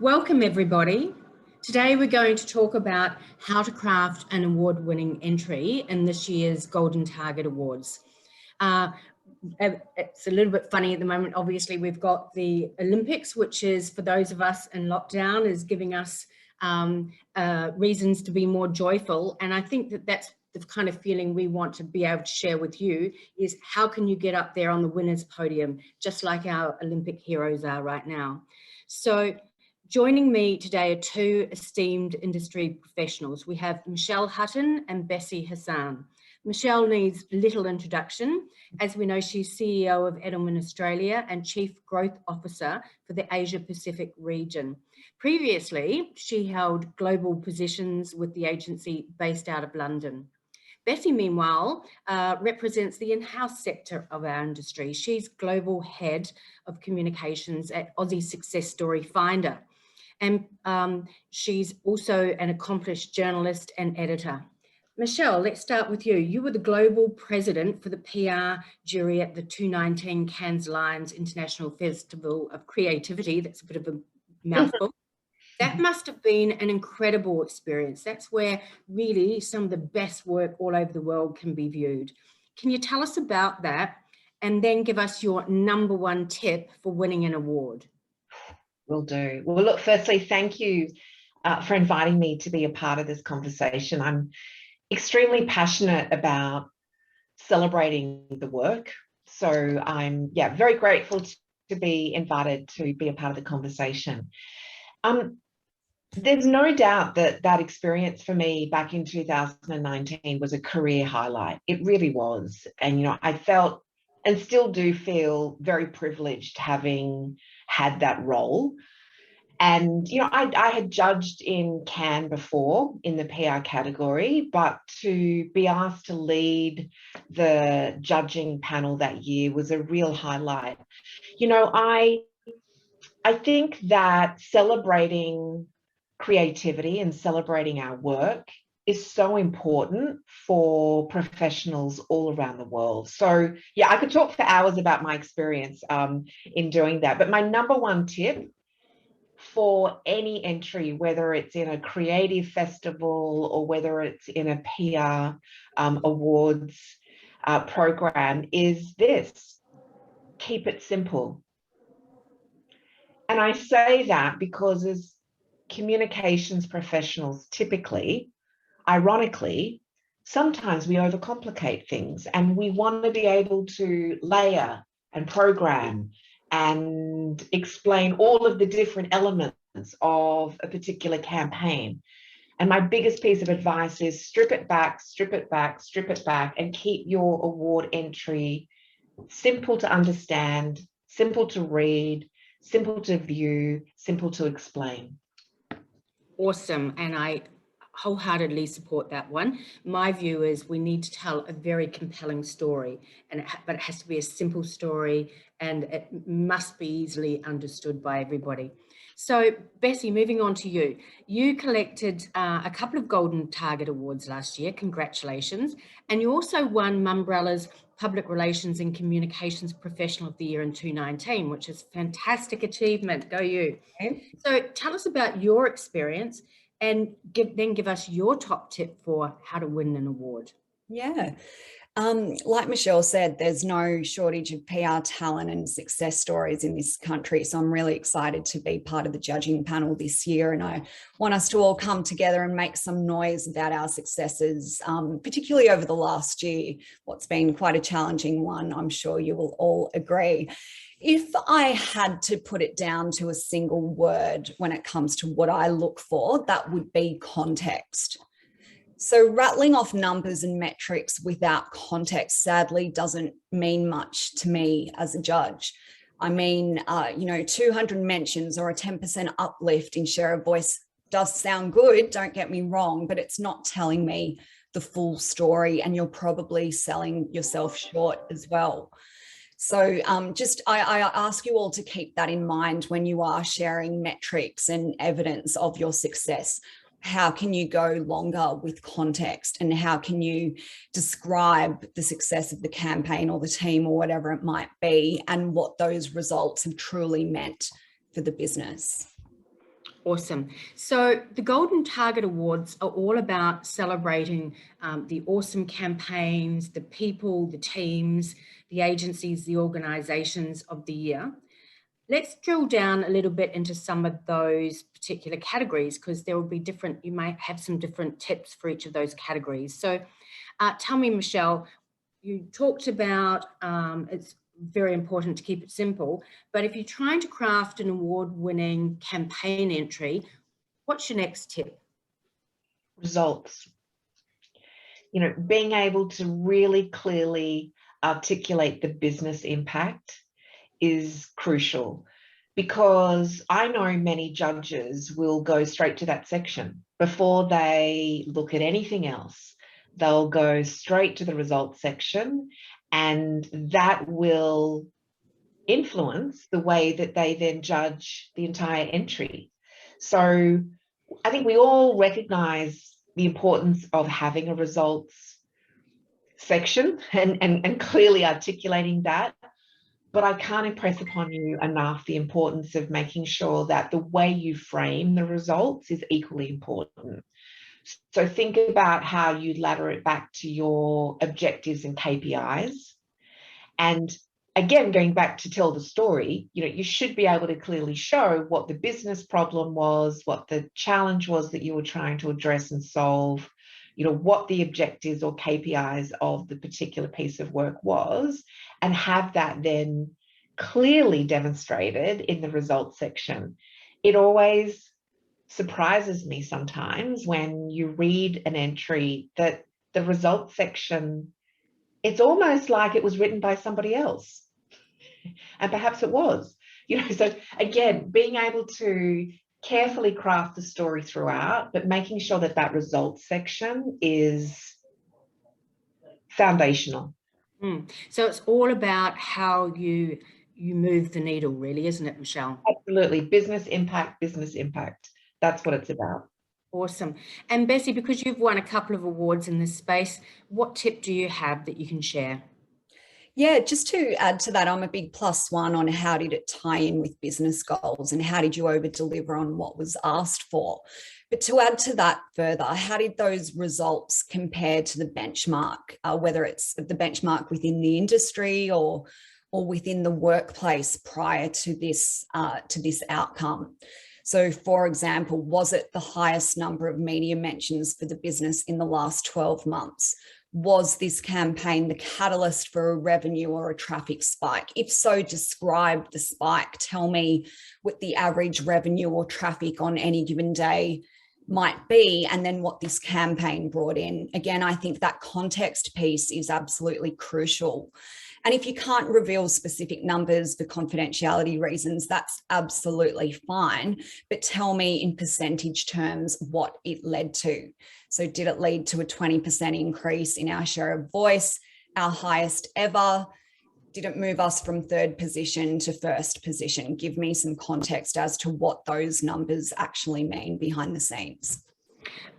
Welcome everybody. Today we're going to talk about how to craft an award-winning entry in this year's Golden Target Awards. It's a little bit funny at the moment. Obviously we've got the Olympics, which is, for those of us in lockdown, is giving us reasons to be more joyful. And I think that that's the kind of feeling we want to be able to share with you, is how can you get up there on the winner's podium, just like our Olympic heroes are right now. So joining me today are two esteemed industry professionals. We have Michelle Hutton and Bessie Hassan. Michelle needs little introduction. As we know, she's CEO of Edelman Australia and Chief Growth Officer for the Asia Pacific region. Previously, she held global positions with the agency based out of London. Bessie, meanwhile, represents the in-house sector of our industry. She's Global Head of Communications at Aussie Success Story Finder. And she's also an accomplished journalist and editor. Michelle, let's start with you. You were the global president for the PR jury at the 2019 Cannes Lions International Festival of Creativity. That's a bit of a mouthful. That must have been an incredible experience. That's where really some of the best work all over the world can be viewed. Can you tell us about that and then give us your number one tip for winning an award? Will do. Well, look, firstly, thank you for inviting me to be a part of this conversation. I'm extremely passionate about celebrating the work. So I'm very grateful to be invited to be a part of the conversation. There's no doubt that that experience for me back in 2019 was a career highlight. It really was. And, you know, I felt and still do feel very privileged having had that role. And, you know, I had judged in Cannes before in the PR category, but to be asked to lead the judging panel that year was a real highlight. You know, I think that celebrating creativity and celebrating our work is so important for professionals all around the world. So yeah, I could talk for hours about my experience in doing that. But my number one tip for any entry, whether it's in a creative festival or whether it's in a PR awards program, is this: keep it simple. And I say that because as communications professionals, typically, ironically, sometimes we overcomplicate things and we want to be able to layer and program and explain all of the different elements of a particular campaign. And my biggest piece of advice is strip it back, strip it back, strip it back, and keep your award entry simple to understand, simple to read, simple to view, simple to explain. Awesome. And I wholeheartedly support that one. My view is we need to tell a very compelling story, but it has to be a simple story and it must be easily understood by everybody. So Bessie, moving on to you. You collected a couple of Golden Target Awards last year. Congratulations. And you also won Mumbrella's Public Relations and Communications Professional of the Year in 2019, which is a fantastic achievement. Go you. Okay. So tell us about your experience and give us your top tip for how to win an award. Yeah. Like Michelle said, there's no shortage of PR talent and success stories in this country. So I'm really excited to be part of the judging panel this year. And I want us to all come together and make some noise about our successes, particularly over the last year, what's been quite a challenging one. I'm sure you will all agree. If I had to put it down to a single word when it comes to what I look for, that would be context. So rattling off numbers and metrics without context sadly doesn't mean much to me as a judge. I mean, 200 mentions or a 10% uplift in share of voice does sound good, don't get me wrong, but it's not telling me the full story and you're probably selling yourself short as well. So I ask you all to keep that in mind when you are sharing metrics and evidence of your success. How can you go longer with context and how can you describe the success of the campaign or the team or whatever it might be and what those results have truly meant for the business? Awesome. So the Golden Target Awards are all about celebrating the awesome campaigns, the people, the teams, the agencies, the organizations of the year. Let's drill down a little bit into some of those particular categories, because there will be different, you might have some different tips for each of those categories. So tell me, Michelle, you talked about it's very important to keep it simple, but if you're trying to craft an award-winning campaign entry, what's your next tip? Results. You know, being able to really clearly articulate the business impact is crucial, because I know many judges will go straight to that section before they look at anything else. They'll go straight to the results section, and that will influence the way that they then judge the entire entry. So I think we all recognize the importance of having a results section and clearly articulating that. But I can't impress upon you enough the importance of making sure that the way you frame the results is equally important. So think about how you ladder it back to your objectives and KPIs. And again, going back to tell the story, you know, you should be able to clearly show what the business problem was, what the challenge was that you were trying to address and solve, you know, what the objectives or KPIs of the particular piece of work was, and have that then clearly demonstrated in the results section. It always surprises me sometimes when you read an entry that the results section, it's almost like it was written by somebody else. And perhaps it was, you know. So again, being able to carefully craft the story throughout, but making sure that that results section is foundational. So it's all about how you move the needle, really, isn't it, Michelle? Absolutely. Business impact, business impact. That's what it's about. Awesome. And Bessie, because you've won a couple of awards in this space, what tip do you have that you can share? Yeah, just to add to that, I'm a big +1 on how did it tie in with business goals and how did you over deliver on what was asked for. But to add to that further, how did those results compare to the benchmark, whether it's the benchmark within the industry or within the workplace prior to this outcome? So, for example, was it the highest number of media mentions for the business in the last 12 months? Was this campaign the catalyst for a revenue or a traffic spike? If so, describe the spike. Tell me what the average revenue or traffic on any given day might be, and then what this campaign brought in. Again, I think that context piece is absolutely crucial. And if you can't reveal specific numbers for confidentiality reasons, that's absolutely fine. But tell me in percentage terms what it led to. So did it lead to a 20% increase in our share of voice, our highest ever? Did it move us from third position to first position? Give me some context as to what those numbers actually mean behind the scenes.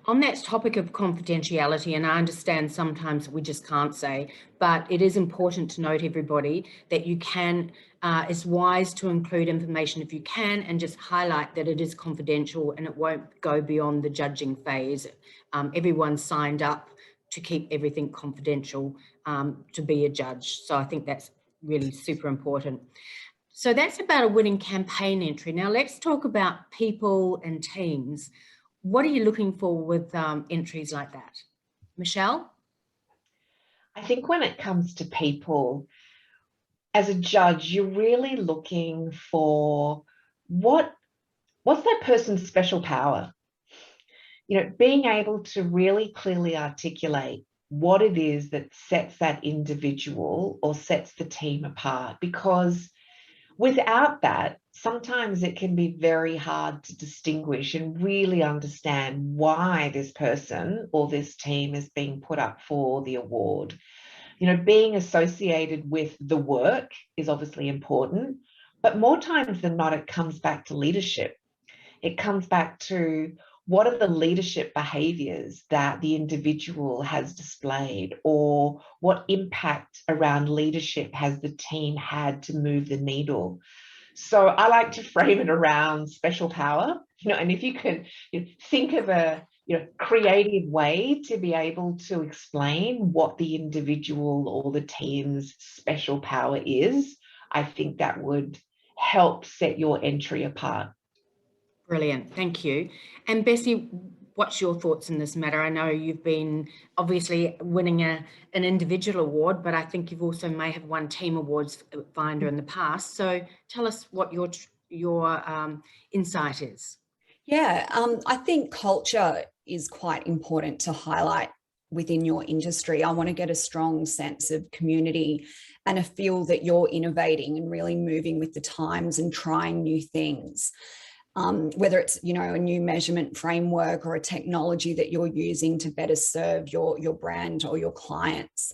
On that topic of confidentiality, and I understand sometimes we just can't say, but it is important to note, everybody, that you can, it's wise to include information if you can, and just highlight that it is confidential and it won't go beyond the judging phase. Everyone signed up to keep everything confidential to be a judge. So I think that's really super important. So that's about a winning campaign entry. Now let's talk about people and teams. What are you looking for with entries like that? Michelle? I think when it comes to people, as a judge, you're really looking for what's that person's special power? You know, being able to really clearly articulate what it is that sets that individual or sets the team apart, because without that, sometimes it can be very hard to distinguish and really understand why this person or this team is being put up for the award. You know, being associated with the work is obviously important, but more times than not, it comes back to leadership. It comes back to what are the leadership behaviors that the individual has displayed, or what impact around leadership has the team had to move the needle. So I like to frame it around special power, and if you can think of a creative way to be able to explain what the individual or the team's special power is, I think that would help set your entry apart. Brilliant, thank you. And Bessie, what's your thoughts in this matter? I know you've been obviously winning an individual award, but I think you've also may have won team awards at Finder in the past. So tell us what your insight is. Yeah, I think culture is quite important to highlight within your industry. I want to get a strong sense of community and a feel that you're innovating and really moving with the times and trying new things. Whether it's, a new measurement framework or a technology that you're using to better serve your brand or your clients.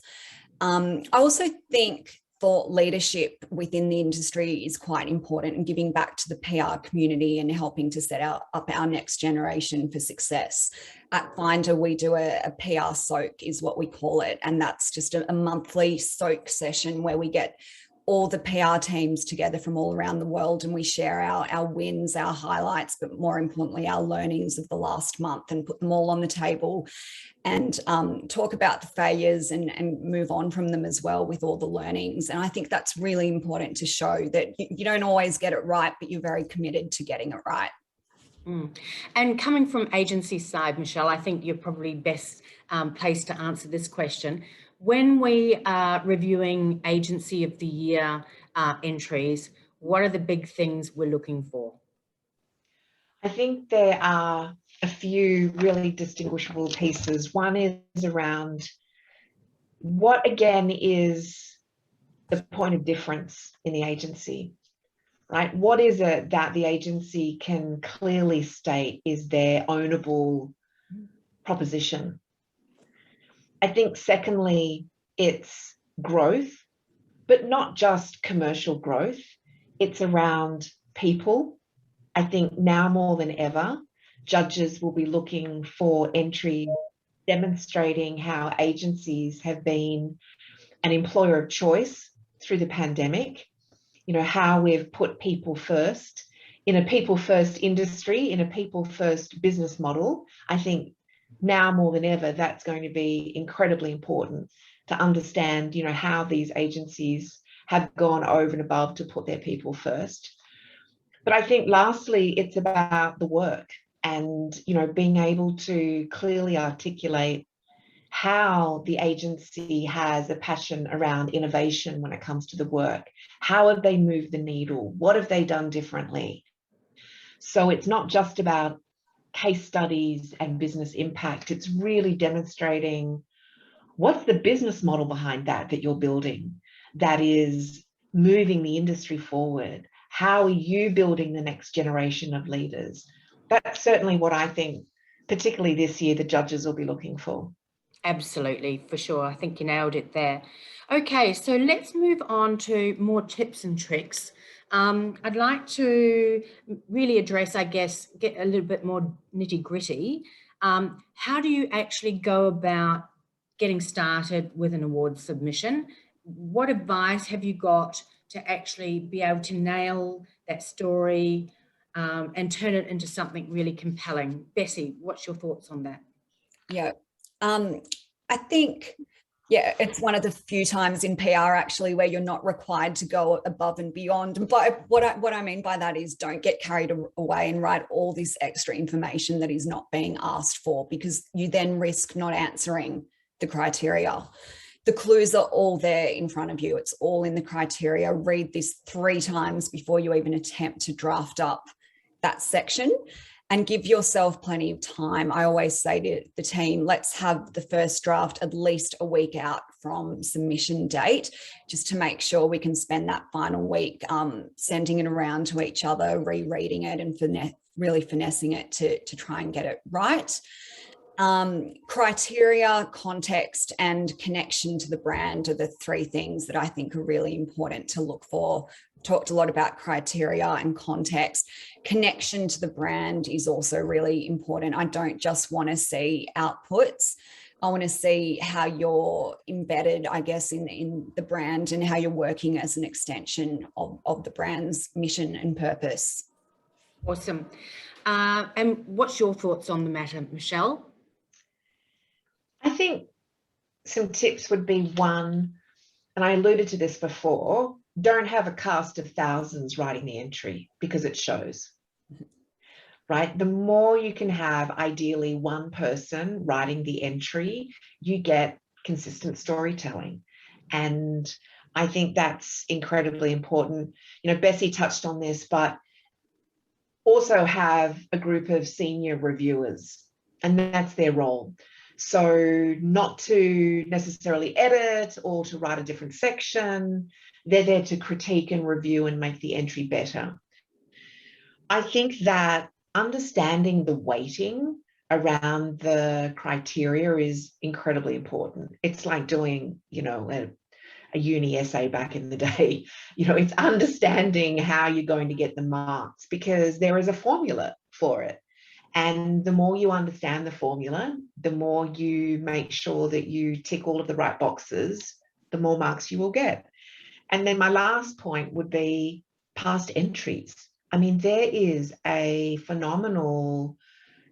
I also think thought leadership within the industry is quite important, and giving back to the PR community and helping to set up our next generation for success. At Finder, we do a PR soak is what we call it. And that's just a monthly soak session where we get all the PR teams together from all around the world, and we share our wins, our highlights, but more importantly, our learnings of the last month, and put them all on the table and talk about the failures and move on from them as well with all the learnings. And I think that's really important to show that you don't always get it right, but you're very committed to getting it right. And coming from agency side, Michelle, I think you're probably best placed to answer this question. When we are reviewing Agency of the Year entries, what are the big things we're looking for? I think there are a few really distinguishable pieces. One is around what, again, is the point of difference in the agency, right? What is it that the agency can clearly state is their ownable proposition? I think secondly, it's growth, but not just commercial growth. It's around people. I think now more than ever, judges will be looking for entries demonstrating how agencies have been an employer of choice through the pandemic, how we've put people first in a people first industry, in a people first business model. I think now more than ever, that's going to be incredibly important to understand, how these agencies have gone over and above to put their people first. But I think lastly, it's about the work and, being able to clearly articulate how the agency has a passion around innovation when it comes to the work. How have they moved the needle? What have they done differently? So it's not just about case studies and business impact. It's really demonstrating what's the business model behind that you're building that is moving the industry forward. How are you building the next generation of leaders? That's certainly what I think, particularly this year, the judges will be looking for. Absolutely, for sure. I think you nailed it there. Okay, so let's move on to more tips and tricks. I'd like to really address, I guess, get a little bit more nitty gritty. How do you actually go about getting started with an award submission? What advice have you got to actually be able to nail that story and turn it into something really compelling? Bessie, what's your thoughts on that? Yeah, I think, it's one of the few times in PR actually where you're not required to go above and beyond. But what I mean by that is don't get carried away and write all this extra information that is not being asked for, because you then risk not answering the criteria. The clues are all there in front of you. It's all in the criteria. Read this 3 times before you even attempt to draft up that section. And give yourself plenty of time. I always say to the team, let's have the first draft at least a week out from submission date, just to make sure we can spend that final week sending it around to each other, rereading it and really finessing it to try and get it right. Criteria, context, and connection to the brand are the 3 things that I think are really important to look for. Talked a lot about criteria and context. Connection to the brand is also really important. I don't just want to see outputs. I want to see how you're embedded, I guess, in the brand and how you're working as an extension of the brand's mission and purpose. Awesome. And what's your thoughts on the matter, Michelle? I think some tips would be, one, and I alluded to this before, don't have a cast of thousands writing the entry because it shows, right? The more you can have, ideally, one person writing the entry, you get consistent storytelling. And I think that's incredibly important. You know, Bessie touched on this, but also have a group of senior reviewers, and that's their role. So not to necessarily edit or to write a different section, they're there to critique and review and make the entry better. I think that understanding the weighting around the criteria is incredibly important. It's like doing, you know, a uni essay back in the day. You know, it's understanding how you're going to get the marks, because there is a formula for it. And the more you understand the formula, the more you make sure that you tick all of the right boxes, the more marks you will get. And then my last point would be past entries. I mean, there is a phenomenal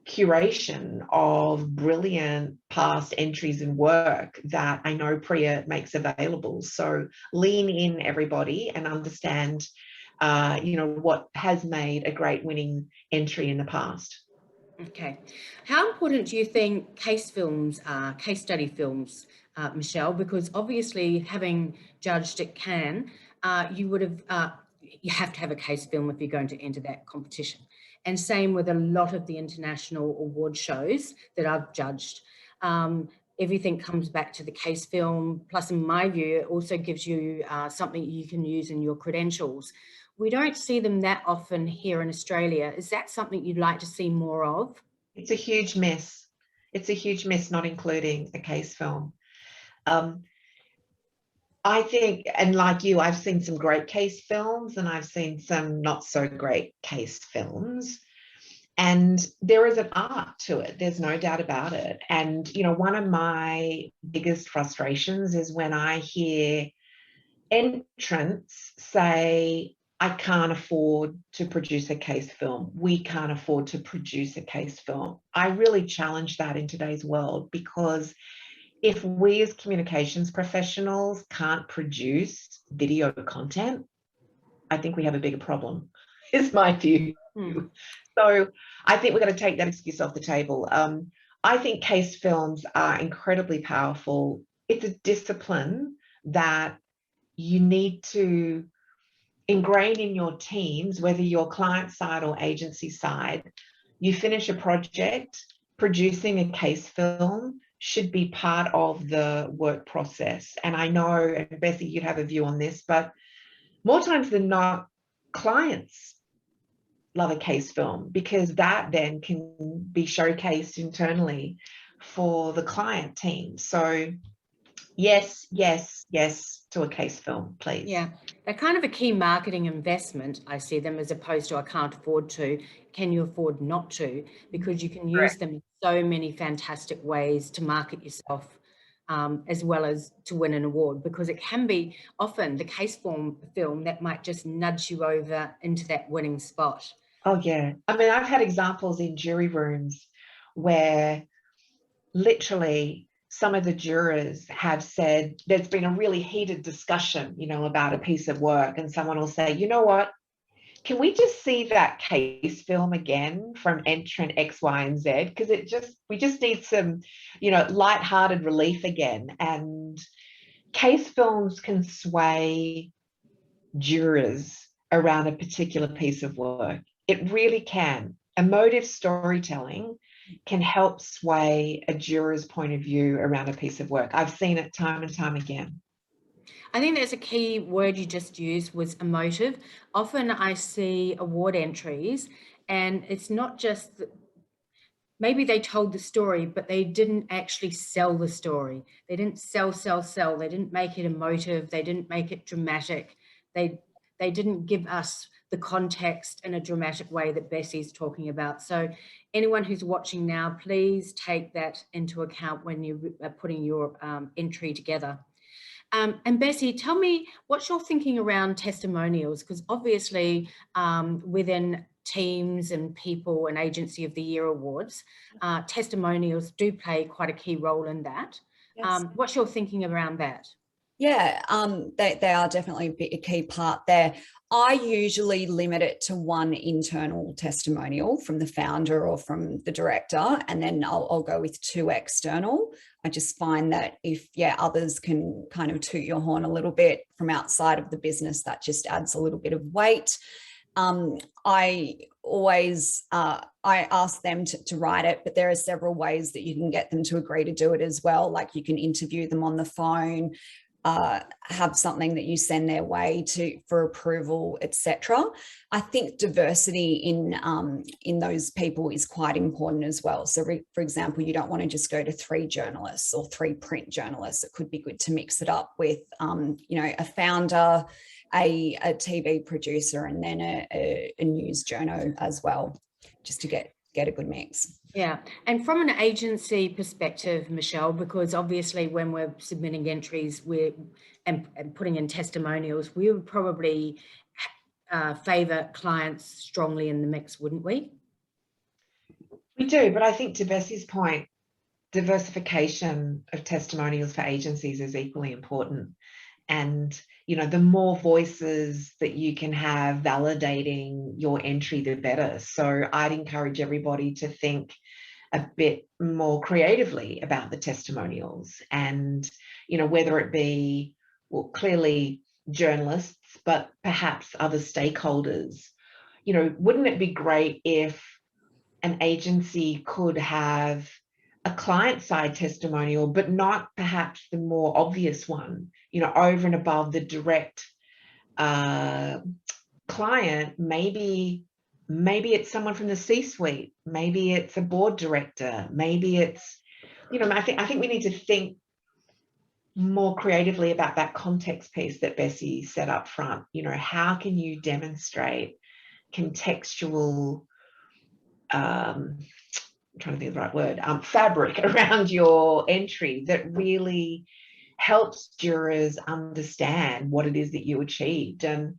curation of brilliant past entries and work that I know Priya makes available. So lean in, everybody, and understand, you know, what has made a great winning entry in the past. Okay. How important do you think case films are, case study films, Michelle? Because obviously, having judged at Cannes, you would have, you have to have a case film if you're going to enter that competition. And same with a lot of the international award shows that I've judged. Everything comes back to the case film. Plus, in my view, it also gives you something you can use in your credentials. We don't see them that often here in Australia. Is that something you'd like to see more of? It's a huge miss. It's a huge miss not including a case film. I think, and like you, I've seen some great case films and I've seen some not so great case films. And there is an art to it. There's no doubt about it. And, you know, one of my biggest frustrations is when I hear entrants say, I can't afford to produce a case film. We can't afford to produce a case film. I really challenge that in today's world, because if we as communications professionals can't produce video content, I think we have a bigger problem, is my view. So I think we're going to take that excuse off the table. I think case films are incredibly powerful. It's a discipline that you need to ingrain in your teams, whether you're client side or agency side. You finish a project, producing a case film should be part of the work process. And I know, and Bessie, you'd have a view on this, but more times than not, clients love a case film, because that then can be showcased internally for the client team. So yes, yes, yes to a case film, please. Yeah, they're kind of a key marketing investment. I see them, as opposed to I can't afford to, can you afford not to? Because you can use them in so many fantastic ways to market yourself, as well as to win an award, because it can be often the case film that might just nudge you over into that winning spot. Oh yeah. I mean, I've had examples in jury rooms where literally some of the jurors have said, there's been a really heated discussion, you know, about a piece of work, and someone will say, you know what, can we just see that case film again from entrant X, Y, and Z? Because we just need some, you know, lighthearted relief again. And case films can sway jurors around a particular piece of work. It really can. Emotive storytelling can help sway a juror's point of view around a piece of work. I've seen it time and time again. I think that's a key word you just used, was emotive. Often I see award entries and it's not just maybe they told the story, but they didn't actually sell the story. They didn't sell. They didn't make it emotive. They didn't make it dramatic. They didn't give us the context in a dramatic way that Bessie's talking about. So anyone who's watching now, please take that into account when you are putting your entry together. And Bessie, tell me, what's your thinking around testimonials? Because obviously within teams and people and Agency of the Year awards, testimonials do play quite a key role in that. Yes. What's your thinking around that? Yeah, they are definitely a key part there. I usually limit it to one internal testimonial from the founder or from the director, and then I'll go with 2 external. I just find that if, others can kind of toot your horn a little bit from outside of the business, that just adds a little bit of weight. I always, I ask them to write it, but there are several ways that you can get them to agree to do it as well. Like you can interview them on the phone, have something that you send their way for approval, etc. I think diversity in those people is quite important as well. So, for example, you don't want to just go to 3 journalists or 3 print journalists. It could be good to mix it up with, a founder, a TV producer, and then a news journo as well, just to get a good mix. Yeah, and from an agency perspective, Michelle, because obviously when we're submitting entries and putting in testimonials, we would probably favour clients strongly in the mix, wouldn't we? We do, but I think to Bessie's point, diversification of testimonials for agencies is equally important. And, the more voices that you can have validating your entry, the better. So I'd encourage everybody to think a bit more creatively about the testimonials and, whether it be, well, clearly journalists, but perhaps other stakeholders. Wouldn't it be great if an agency could have a client-side testimonial, but not perhaps the more obvious one, over and above the direct client? Maybe it's someone from the C-suite, maybe it's a board director, maybe it's, I think we need to think more creatively about that context piece that Bessie said up front. How can you demonstrate contextual, I'm trying to think of the right word, fabric around your entry that really helps jurors understand what it is that you achieved. And,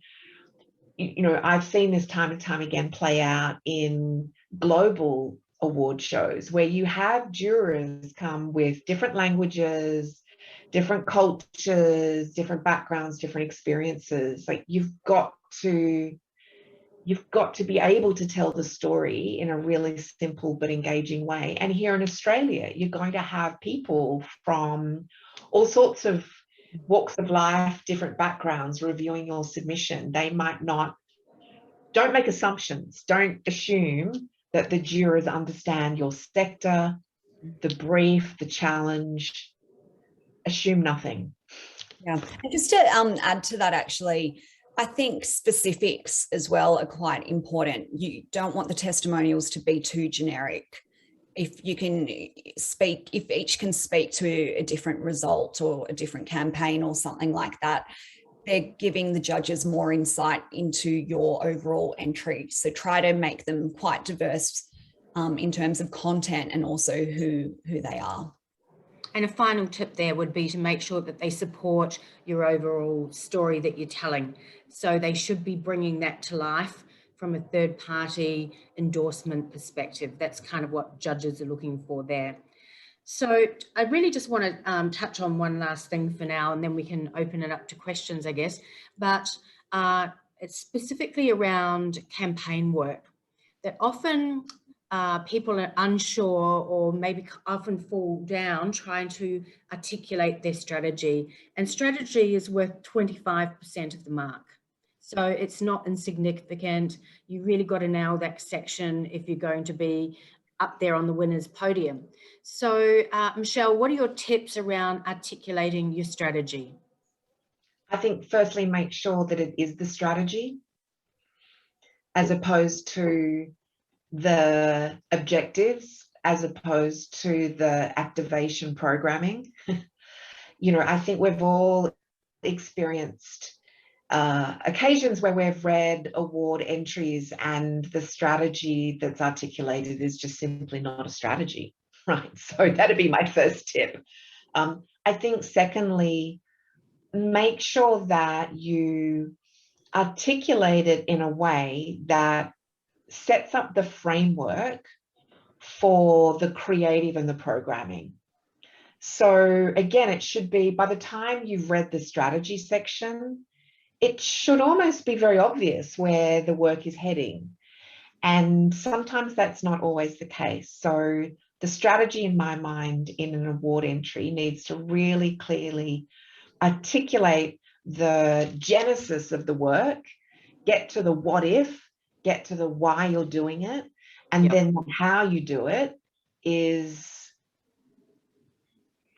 I've seen this time and time again play out in global award shows where you have jurors come with different languages, different cultures, different backgrounds, different experiences. Like you've got to be able to tell the story in a really simple but engaging way. And here in Australia, you're going to have people from all sorts of walks of life, different backgrounds reviewing your submission. They might not, don't make assumptions, don't assume that the jurors understand your sector, the brief, the challenge. Assume nothing. Yeah, and just to add to that, actually, I think specifics as well are quite important. You don't want the testimonials to be too generic. If you can speak, if each can speak to a different result or a different campaign or something like that, they're giving the judges more insight into your overall entry. So try to make them quite diverse in terms of content and also who they are. And a final tip there would be to make sure that they support your overall story that you're telling. So they should be bringing that to life from a third-party endorsement perspective. That's kind of what judges are looking for there. So I really just want to touch on one last thing for now, and then we can open it up to questions, I guess. But it's specifically around campaign work that often people are unsure or maybe often fall down trying to articulate their strategy. And strategy is worth 25% of the mark. So it's not insignificant. You really got to nail that section if you're going to be up there on the winner's podium. So Michelle, what are your tips around articulating your strategy? I think firstly, make sure that it is the strategy as opposed to the objectives, as opposed to the activation programming. I think we've all experienced occasions where we've read award entries and the strategy that's articulated is just simply not a strategy, right? So that'd be my first tip. I think secondly, make sure that you articulate it in a way that sets up the framework for the creative and the programming. So again, it should be, by the time you've read the strategy section, it should almost be very obvious where the work is heading. And sometimes that's not always the case. So the strategy, in my mind, in an award entry needs to really clearly articulate the genesis of the work, get to the what if, get to the why you're doing it, and then how you do it is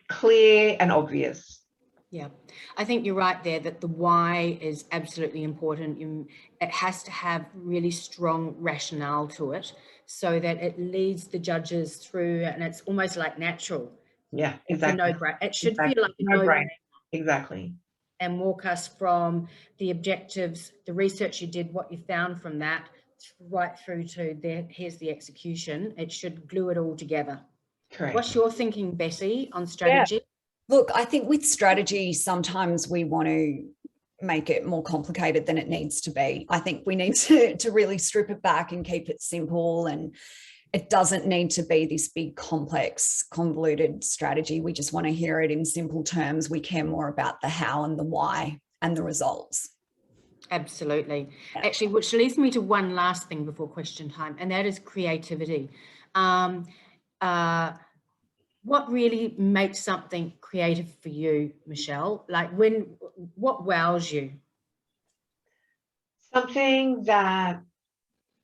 clear and obvious. Yeah, I think you're right there that the why is absolutely important. It has to have really strong rationale to it so that it leads the judges through, and it's almost like natural. Yeah, exactly. It's a no-brainer. It should feel like a no-brainer. Exactly. And walk us from the objectives, the research you did, what you found from that, right through to here's the execution. It should glue it all together. Correct. What's your thinking, Bessie, on strategy? Yeah. Look, I think with strategy, sometimes we want to make it more complicated than it needs to be. I think we need to really strip it back and keep it simple, and it doesn't need to be this big, complex, convoluted strategy. We just want to hear it in simple terms. We care more about the how and the why and the results. Absolutely. Actually, which leads me to one last thing before question time, and that is creativity. What really makes something creative for you, Michelle? Like what wows you? Something that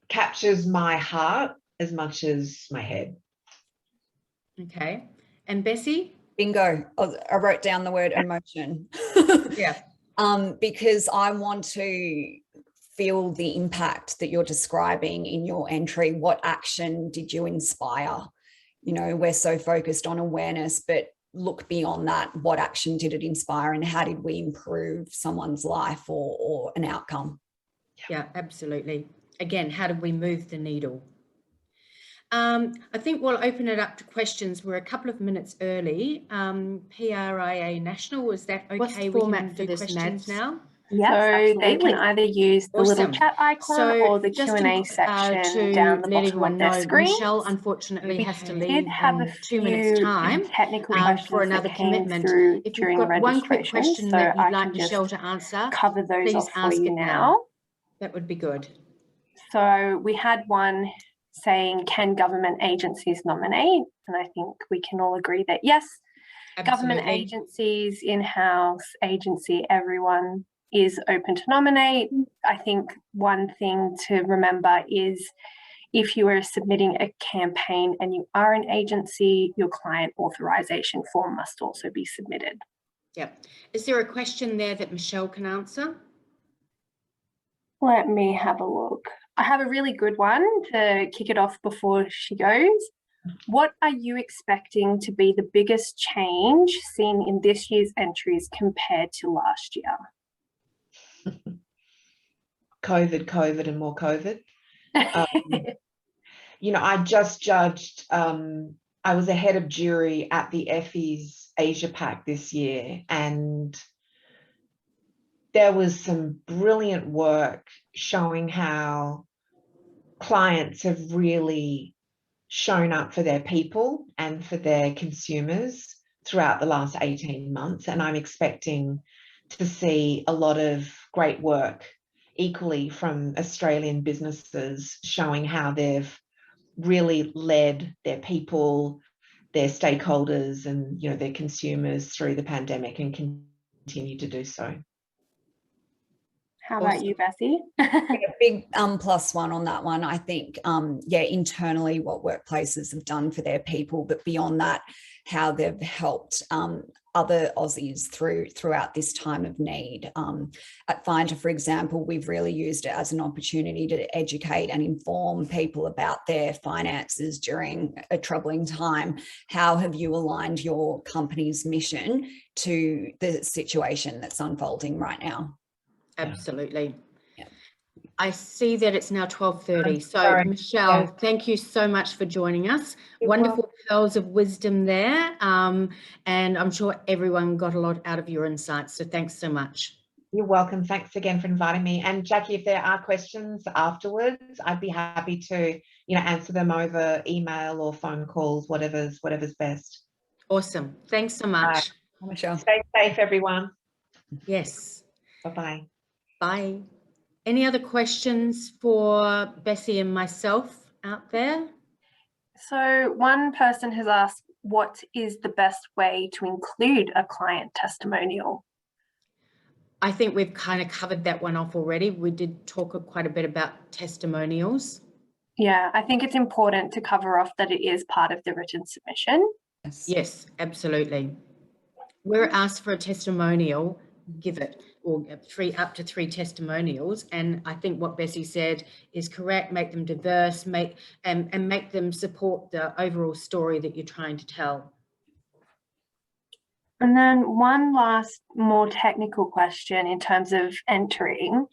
captures my heart as much as my head. Okay. And Bessie? Bingo. I wrote down the word emotion. Yeah. Because I want to feel the impact that you're describing in your entry. What action did you inspire? You know, we're so focused on awareness, but look beyond that. What action did it inspire, and how did we improve someone's life or an outcome? Yeah, absolutely. Again, how did we move the needle? I think we'll open it up to questions. We're a couple of minutes early. PRIA National, is that okay? What's the format for this, Mads? Now? Yes, so absolutely. They can either use the little chat icon or the Q&A section down the bottom of their screen. Michelle unfortunately has to leave have in 2 minutes time technical questions for another commitment. If you've got one quick question that you'd like Michelle to answer, cover those please ask it now. That would be good. So we had one saying, can government agencies nominate? And I think we can all agree that yes, absolutely. Government agencies, in-house agency, everyone is open to nominate. I think one thing to remember is if you are submitting a campaign and you are an agency, your client authorization form must also be submitted. Yep. Is there a question there that Michelle can answer? Let me have a look. I have a really good one to kick it off before she goes. What are you expecting to be the biggest change seen in this year's entries compared to last year? COVID, and more COVID. You know, I just judged, I was a head of jury at the Effie's Asia Pac this year, and there was some brilliant work showing how clients have really shown up for their people and for their consumers throughout the last 18 months. And I'm expecting to see a lot of great work equally from Australian businesses showing how they've really led their people, their stakeholders, and, you know, their consumers through the pandemic, and continue to do so. How about you, Bessie? A big +1 on that one. I think, yeah, internally what workplaces have done for their people, but beyond that, how they've helped other Aussies throughout this time of need. At Finder, for example, we've really used it as an opportunity to educate and inform people about their finances during a troubling time. How have you aligned your company's mission to the situation that's unfolding right now? Absolutely. Yeah. I see that it's now 12:30. So Michelle, thank you so much for joining us. Wonderful pearls of wisdom there. And I'm sure everyone got a lot out of your insights. So thanks so much. You're welcome. Thanks again for inviting me. And Jackie, if there are questions afterwards, I'd be happy to, answer them over email or phone calls, whatever's best. Awesome. Thanks so much. Bye, Michelle. Stay safe, everyone. Yes. Bye-bye. Bye. Any other questions for Bessie and myself out there? So one person has asked, what is the best way to include a client testimonial? I think we've kind of covered that one off already. We did talk quite a bit about testimonials. Yeah, I think it's important to cover off that it is part of the written submission. Yes, absolutely. We're asked for a testimonial, give it, or up to three testimonials. And I think what Bessie said is correct. Make them diverse, make them support the overall story that you're trying to tell. And then one last more technical question in terms of entering.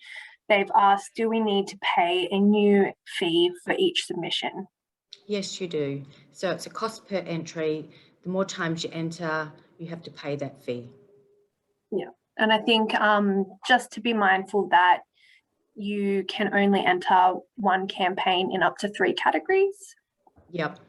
They've asked, do we need to pay a new fee for each submission? Yes, you do. So it's a cost per entry. The more times you enter, you have to pay that fee. Yeah, and I think just to be mindful that you can only enter one campaign in up to 3 categories. Yep.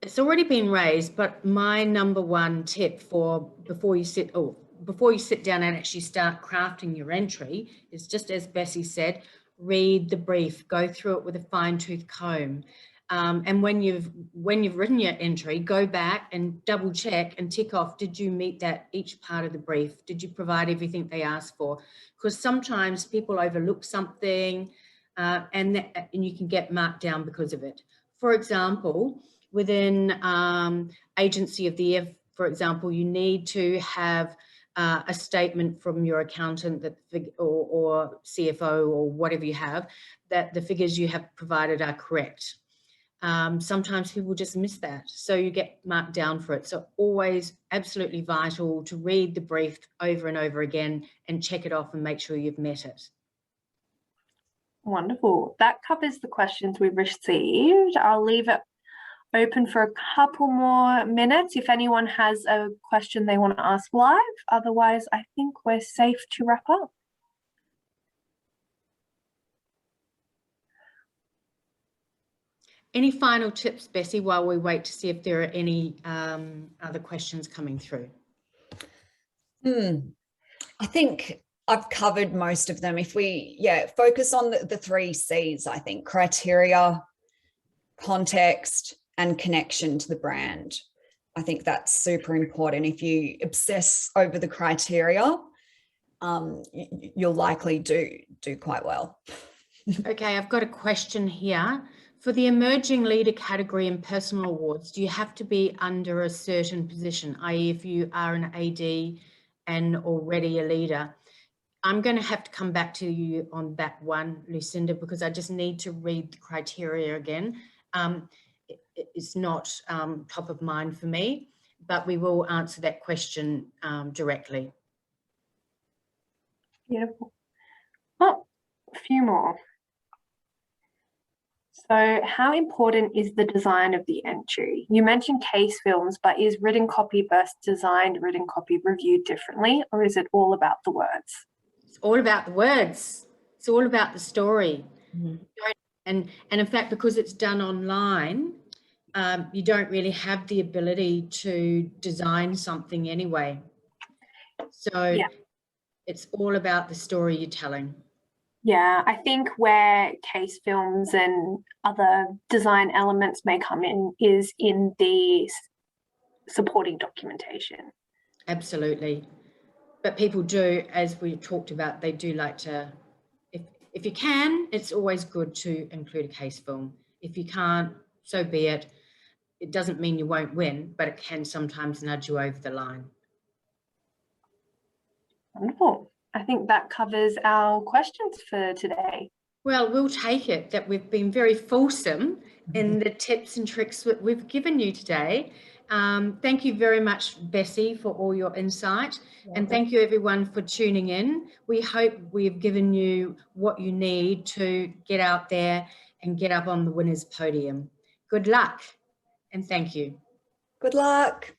It's already been raised, but my number one tip for before you sit down and actually start crafting your entry is, just as Bessie said, read the brief, go through it with a fine-tooth comb. And when you've written your entry, go back and double check and tick off, did you meet each part of the brief? Did you provide everything they asked for? Because sometimes people overlook something and you can get marked down because of it. For example, within Agency of the Year, for example, you need to have a statement from your accountant that or CFO or whatever you have, that the figures you have provided are correct. Sometimes people just miss that, so you get marked down for it. So always absolutely vital to read the brief over and over again and check it off and make sure you've met it. Wonderful. That covers the questions we've received. I'll leave it open for a couple more minutes if anyone has a question they want to ask live. Otherwise, I think we're safe to wrap up. Any final tips, Bessie, while we wait to see if there are any other questions coming through? I think I've covered most of them. If we, focus on the 3 C's, I think: criteria, context, and connection to the brand. I think that's super important. If you obsess over the criteria, you'll likely do quite well. Okay, I've got a question here. For the emerging leader category in personal awards, do you have to be under a certain position, i.e. if you are an AD and already a leader? I'm going to have to come back to you on that one, Lucinda, because I just need to read the criteria again. It's not top of mind for me, but we will answer that question directly. Beautiful. Oh, a few more. So how important is the design of the entry? You mentioned case films, but is written copy versus designed written copy reviewed differently, or is it all about the words? It's all about the words. It's all about the story. Mm-hmm. And in fact, because it's done online, you don't really have the ability to design something anyway. So it's all about the story you're telling. Yeah, I think where case films and other design elements may come in is in the supporting documentation. Absolutely. But people do, as we talked about, they do like to, if you can, it's always good to include a case film. If you can't, so be it. It doesn't mean you won't win, but it can sometimes nudge you over the line. Wonderful. I think that covers our questions for today. Well, we'll take it that we've been very fulsome in the tips and tricks that we've given you today. Thank you very much, Bessie, for all your insight. And thank you everyone for tuning in. We hope we've given you what you need to get out there and get up on the winner's podium. Good luck and thank you. Good luck.